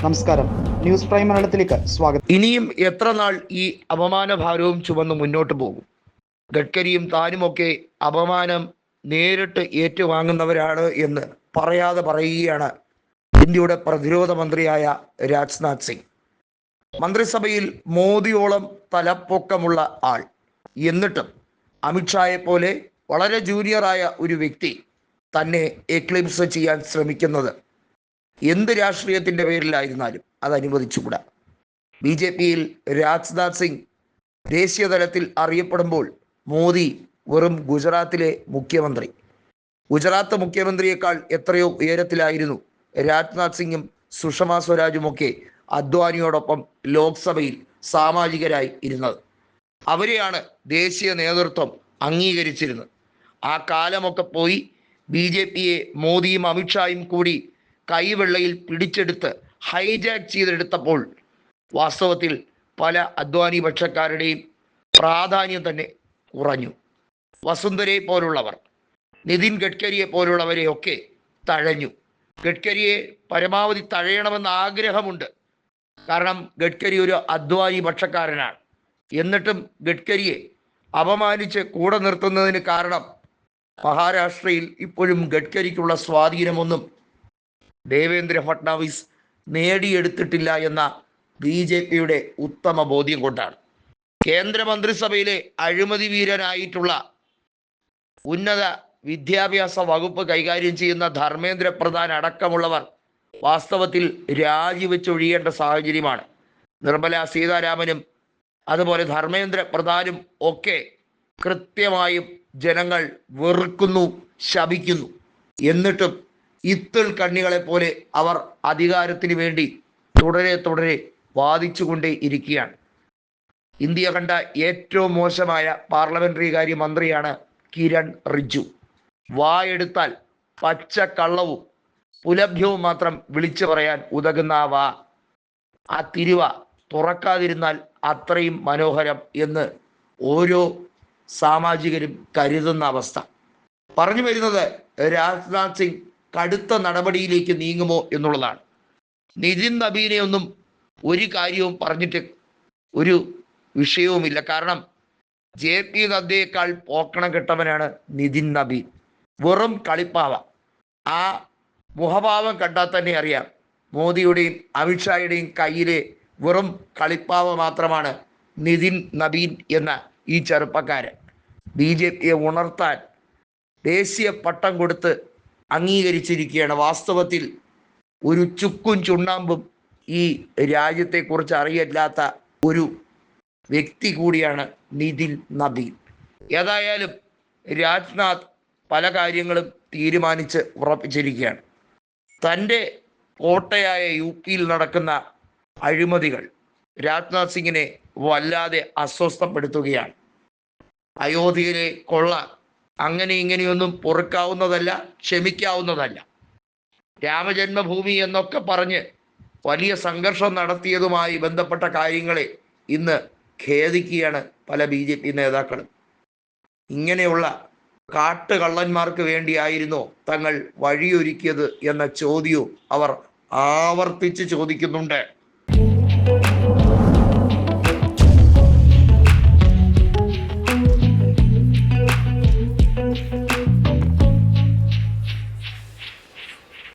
നമസ്കാരം, news prime മലയാളത്തിലേക്ക് സ്വാഗതം. ഇനിയും എത്ര നാൾ ഈ അപമാനഭാരവും ചുമന്ന് മുന്നോട്ട് പോകും? ഗഡ്കരിയും താനുമൊക്കെ അപമാനം നേരിട്ട് ഏറ്റുവാങ്ങുന്നവരാണ് എന്ന് പറയാതെ പറയുകയാണ് ഇന്ത്യയുടെ പ്രതിരോധ മന്ത്രിയായ രാജ്നാഥ് സിംഗ്. മന്ത്രിസഭയിൽ മോദിയോളം തലപ്പൊക്കമുള്ള ആൾ, എന്നിട്ടും അമിത്ഷായെ പോലെ വളരെ ജൂനിയറായ ഒരു വ്യക്തി തന്നെ എക്ലിപ്സ് ചെയ്യാൻ ശ്രമിക്കുന്നത് എന്ത് രാഷ്ട്രീയത്തിൻ്റെ പേരിലായിരുന്നാലും അത് അനുവദിച്ചുകൂടാ. BJPയിൽ രാജ്നാഥ് സിംഗ് ദേശീയ തലത്തിൽ അറിയപ്പെടുമ്പോൾ മോദി വെറും ഗുജറാത്തിലെ മുഖ്യമന്ത്രി. ഗുജറാത്ത് മുഖ്യമന്ത്രിയേക്കാൾ എത്രയോ ഉയരത്തിലായിരുന്നു രാജ്നാഥ് സിംഗും സുഷമ സ്വരാജുമൊക്കെ അദ്വാനിയോടൊപ്പം ലോക്സഭയിൽ സാമാജികരായി ഇരുന്നത്. അവരെയാണ് ദേശീയ നേതൃത്വം അംഗീകരിച്ചിരുന്നത്. ആ കാലമൊക്കെ പോയി BJPയെ മോദിയും അമിത്ഷായും കൂടി കൈവെള്ളയിൽ പിടിച്ചെടുത്ത് ഹൈജാക്ക് ചെയ്തെടുത്തപ്പോൾ വാസ്തവത്തിൽ പല അദ്വാനി പക്ഷക്കാരുടെയും പ്രാധാന്യം തന്നെ കുറഞ്ഞു. വസുന്ധരയെ പോലുള്ളവർ, നിതിൻ ഗഡ്കരിയെ പോലുള്ളവരെയൊക്കെ തഴഞ്ഞു. ഗഡ്കരിയെ പരമാവധി തഴയണമെന്ന ആഗ്രഹമുണ്ട്. കാരണം ഗഡ്കരി ഒരു അദ്വാനി പക്ഷക്കാരനാണ്. എന്നിട്ടും ഗഡ്കരിയെ അപമാനിച്ച് കൂടെ നിർത്തുന്നതിന് കാരണം മഹാരാഷ്ട്രയിൽ ഇപ്പോഴും ഗഡ്കരിക്കുള്ള സ്വാധീനമൊന്നും ദേവേന്ദ്ര ഫട്നാവിസ് നേടിയെടുത്തിട്ടില്ല എന്ന BJPയുടെ ഉത്തമ ബോധ്യം കൊണ്ടാണ്. കേന്ദ്രമന്ത്രിസഭയിലെ അഴിമതി വീരനായിട്ടുള്ള ഉന്നത വിദ്യാഭ്യാസ വകുപ്പ് കൈകാര്യം ചെയ്യുന്ന ധർമ്മേന്ദ്ര പ്രധാൻ അടക്കമുള്ളവർ വാസ്തവത്തിൽ രാജിവെച്ചൊഴിയേണ്ട സാഹചര്യമാണ്. നിർമ്മല സീതാരാമനും അതുപോലെ ധർമ്മേന്ദ്ര പ്രധാനും ഒക്കെ കൃത്യമായും ജനങ്ങൾ വെറുക്കുന്നു, ശപിക്കുന്നു. എന്നിട്ടും ഇത്തിൾ കണ്ണികളെ പോലെ അവർ അധികാരത്തിന് വേണ്ടി തുടരെ വാദിച്ചുകൊണ്ടേ ഇരിക്കുകയാണ്. ഇന്ത്യ കണ്ട ഏറ്റവും മോശമായ പാർലമെന്ററി കാര്യ മന്ത്രിയാണ് കിരൺ റിജ്ജു. വായെടുത്താൽ പച്ച കള്ളവും പുലഭ്യവും മാത്രം വിളിച്ചു പറയാൻ ഉതകുന്ന ആ തിരുവ തുറക്കാതിരുന്നാൽ അത്രയും മനോഹരം എന്ന് ഓരോ സാമാജികരും കരുതുന്ന അവസ്ഥ. പറഞ്ഞു വരുന്നത് രാജ്നാഥ് സിംഗ് കടുത്ത നടപടിയിലേക്ക് നീങ്ങുമോ എന്നുള്ളതാണ്. നിതിൻ നബീനെ ഒന്നും ഒരു കാര്യവും പറഞ്ഞിട്ട് ഒരു വിഷയവുമില്ല. കാരണം JP നദ്ദയേക്കാൾ പോക്കണം കെട്ടവനാണ് നിതിൻ നബീൻ. വെറും കളിപ്പാവ. ആ മുഖഭാവം കണ്ടാൽ തന്നെ അറിയാം മോദിയുടെയും അമിത്ഷായുടെയും കയ്യിലെ വെറും കളിപ്പാവ മാത്രമാണ് നിതിൻ നബീൻ എന്ന ഈ ചെറുപ്പക്കാരൻ. BJPയെ ഉണർത്താൻ ദേശീയ പട്ടം കൊടുത്ത് അംഗീകരിച്ചിരിക്കുകയാണ്. വാസ്തവത്തിൽ ഒരു ചുക്കും ചുണ്ണാമ്പും ഈ രാജ്യത്തെക്കുറിച്ച് അറിയില്ലാത്ത ഒരു വ്യക്തി കൂടിയാണ് നിതിൻ നബീൻ. ഏതായാലും രാജ്നാഥ് പല കാര്യങ്ങളും തീരുമാനിച്ച് ഉറപ്പിച്ചിരിക്കുകയാണ്. തൻ്റെ കോട്ടയായ UPയിൽ നടക്കുന്ന അഴിമതികൾ രാജ്നാഥ് സിംഗിനെ വല്ലാതെ അസ്വസ്ഥപ്പെടുത്തുകയാണ്. അയോധ്യയിലെ കൊള്ള അങ്ങനെ ഇങ്ങനെയൊന്നും പൊറുക്കാവുന്നതല്ല, ക്ഷമിക്കാവുന്നതല്ല. രാമജന്മഭൂമി എന്നൊക്കെ പറഞ്ഞ് വലിയ സംഘർഷം നടത്തിയതുമായി ബന്ധപ്പെട്ട കാര്യങ്ങളെ ഇന്ന് ഖേദിക്കുകയാണ് പല BJP നേതാക്കളും. ഇങ്ങനെയുള്ള കാട്ടുകള്ളന്മാർക്ക് വേണ്ടിയായിരുന്നോ തങ്ങൾ വഴിയൊരുക്കിയത് എന്ന ചോദ്യവും അവർ ആവർത്തിച്ച് ചോദിക്കുന്നുണ്ട്.